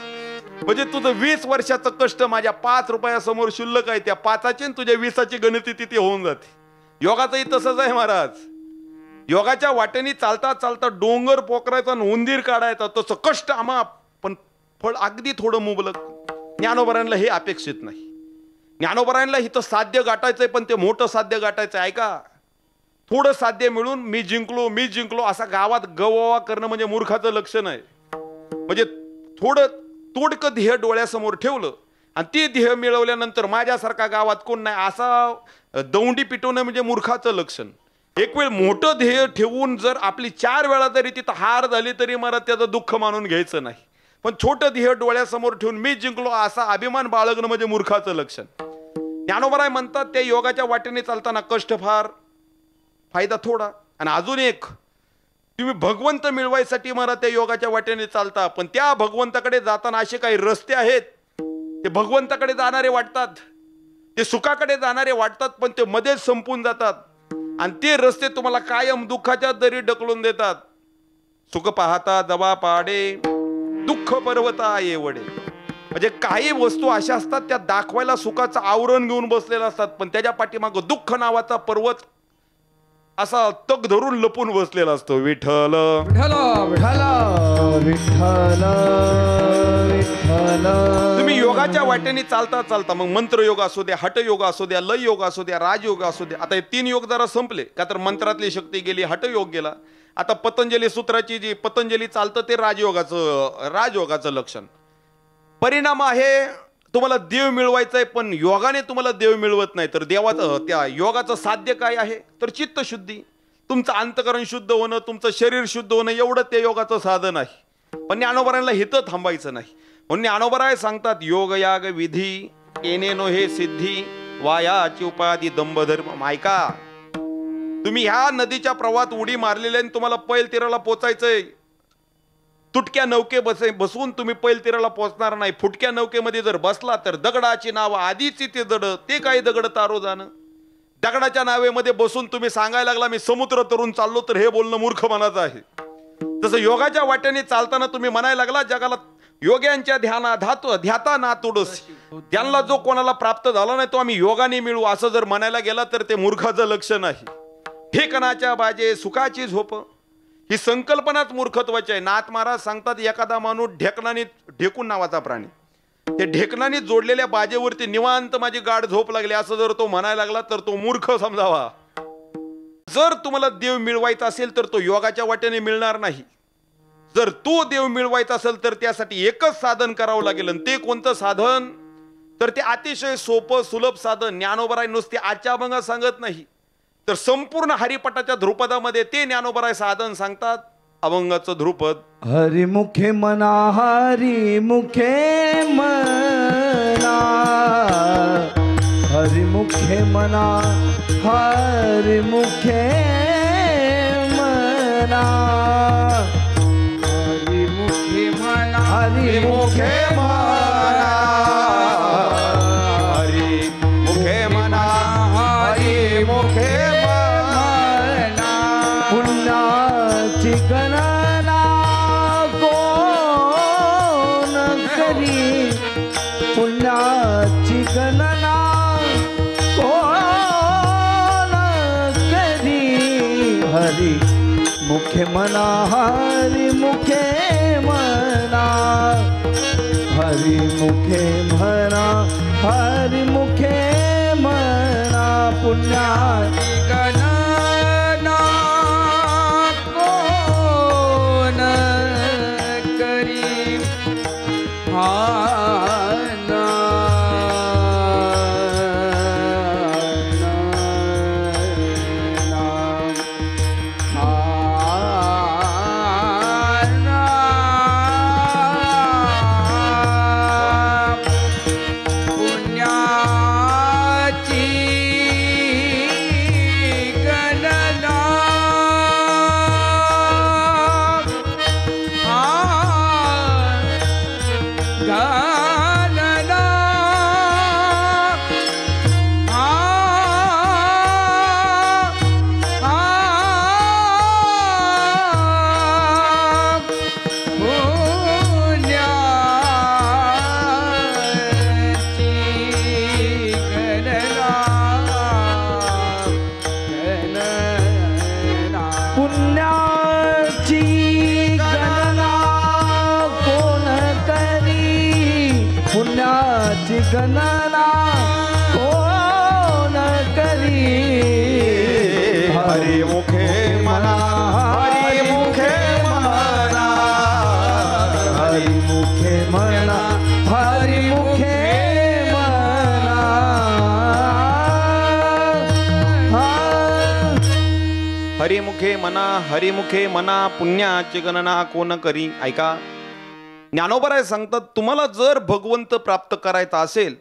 म्हणजे तुझं 20 वर्षाचं कष्ट माझ्या 5 रुपयासमोर शुल्लक आहे. त्या 5ची आणि तुझ्या 20ची गणिती तिथे होऊन जाते. योगाचंही तसंच आहे महाराज. योगाच्या वाटेने चालता चालता डोंगर पोखरायचा आणि उंदीर काढायचा, तसं कष्ट आम्हा, पण फळ अगदी थोडं मुबलक. ज्ञानोबरांना हे अपेक्षित नाही. ज्ञानोबरांना इथं साध्य गाठायचंय, पण ते मोठं साध्य गाठायचं. ऐका, थोडं साध्य मिळून मी जिंकलो असा गावात गवावा करणं म्हणजे मूर्खाचं लक्षण आहे. म्हणजे थोडं तोडकं ध्येय डोळ्यासमोर ठेवलं आणि ती ध्येय मिळवल्यानंतर माझ्यासारखा गावात कोण नाही असा दौंडी पिटवणं म्हणजे मूर्खाचं लक्षण. एक वेळ मोठं ध्येय ठेवून जर आपली 4 वेळा जरी तिथं हार झाली तरी मला त्याचं दुःख मानून घ्यायचं नाही. पण छोटं ध्येय डोळ्यासमोर ठेवून मी जिंकलो असा अभिमान बाळगणं म्हणजे मूर्खाचं लक्षण. ज्ञानोबराय म्हणतात, त्या योगाच्या वाटेने चालताना कष्ट फार, फायदा थोडा. आणि अजून एक, तुम्ही भगवंत मिळवायसाठी मला त्या योगाच्या वाटेने चालता, पण त्या भगवंताकडे जाताना असे काही रस्ते आहेत, ते भगवंताकडे जाणारे वाटतात, ते सुखाकडे जाणारे वाटतात, पण ते मध्येच संपून जातात. आणि ते रस्ते तुम्हाला कायम दुःखाच्या दरी ढकलून देतात. सुख पाहता दवा पाडे, दुःख पर्वता येवडे. म्हणजे काही वस्तू अशा असतात त्या दाखवायला सुखाचं आवरण घेऊन बसलेला असतात, पण त्याच्या पाठीमागं दुःख नावाचा पर्वत असा तग धरून लपून बसलेला असतो. विठ्ठल विठ्ठल विठ्ठल विठ्ठल विठ्ठल. तुम्ही योगाच्या वाटेने चालता चालता मग मंत्र योग असू द्या, हठ योग असू द्या, लय योग असू द्या, राजयोग असू द्या. आता हे 3 योग जरा संपले का, तर मंत्रातली शक्ती गेली, हठ योग गेला. आता पतंजली सूत्राची जी पतंजली चालतं ते राजयोगाचं लक्षण. परिणाम आहे तुम्हाला देव मिळवायचा आहे, पण योगाने तुम्हाला देव मिळवत नाही. तर देवाचं त्या योगाचं साध्य काय आहे, तर चित्तशुद्धी. तुमचं अंतकरण शुद्ध होणं, तुमचं शरीर शुद्ध होणं, एवढं त्या योगाचं साधन आहे. पण ज्ञानोबरांना हिथं थांबायचं नाही. म्हणून ज्ञानोबराय सांगतात, योग याग विधी येणेनो हे सिद्धी, वायाची उपाधी दंभधर्म. ऐका, तुम्ही ह्या नदीच्या प्रवाहात उडी मारलेल्या आणि तुम्हाला पैल तीराला पोचायचंय. तुटक्या नौके बसून तुम्ही पैल तीराला पोचणार नाही. फुटक्या नौकेमध्ये जर बसला तर दगडाची नाव आधीच ते जड, ते काही दगड तारो जाणं. दगडाच्या नावेमध्ये बसून तुम्ही सांगायला लागला मी समुद्र तरून चाललो, तर हे बोलणं मूर्खपणाचं आहे. तसं योगाच्या वाटेने चालताना तुम्ही म्हणायला लागला जगाला योग्यांच्या ध्याता ना तुडस. त्यांना जो कोणाला प्राप्त झाला नाही तो आम्ही योगाने मिळू असं जर म्हणायला गेला तर ते मूर्खाचं लक्षण आहे. ठेकणाच्या बाजे सुखाची झोप, ही संकल्पनाच मूर्खत्वाची आहे. नाथ महाराज सांगतात, एखादा माणूस ढेकून नावाचा प्राणी, ते ढेकणाने जोडलेल्या बाजेवरती निवांत माझी गाढ झोप लागली असं जर तो म्हणायला लागला तर तो मूर्ख समजावा. जर तुम्हाला देव मिळवायचा असेल तर तो योगाच्या वाटेने मिळणार नाही. जर तो देव मिळवायचा असेल तर त्यासाठी एकच साधन करावं लागेल, आणि ते कोणतं साधन, तर ते अतिशय सोपं सुलभ साधन. ज्ञानोबराय नुसते आचाभंग सांगत नाही, तर संपूर्ण हरिपटाच्या ध्रुपदामध्ये ते ज्ञानोबराय साधन सांगतात. अभंगाचं ध्रुपद, हरिमुखे मना हरिमुखे मना, हरिमुखे मना हरिमुखे मना, हरिमुखे म्हणा हरिमुखे मना, हरिमुखे म्हणा हरिमुखे मना. पुण्याची गणना कोण करी, पुण्याची गणना कोण करी. हरी मुखे मना हरी मुखे मना, हरी मुखे म्हणा हरी मुखे म्हणा. पुण्या गणना कोण करी, गणना कोण करी हरिमुखे म्हणा हरिमुखे म्हणा हरिमुखे म्हणा हरिमुखे म्हणा हरिमुखे म्हणा हरिमुखे म्हणा पुण्याची गणना कोण करी. ऐका, ज्ञानोबराय सांगतात, तुम्हाला जर भगवंत प्राप्त करायचा असेल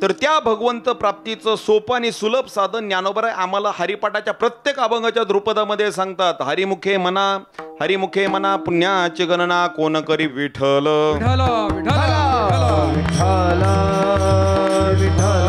तर त्या भगवंत प्राप्तीचं सोपं आणि सुलभ साधन ज्ञानोबराय आम्हाला हरिपाठाच्या प्रत्येक अभंगाच्या द्रुपदामध्ये सांगतात. हरिमुखे म्हणा पुण्याची गणना कोण करी. विठ्ठल विठ्ठल विठ्ठल विठ्ठल विठ्ठल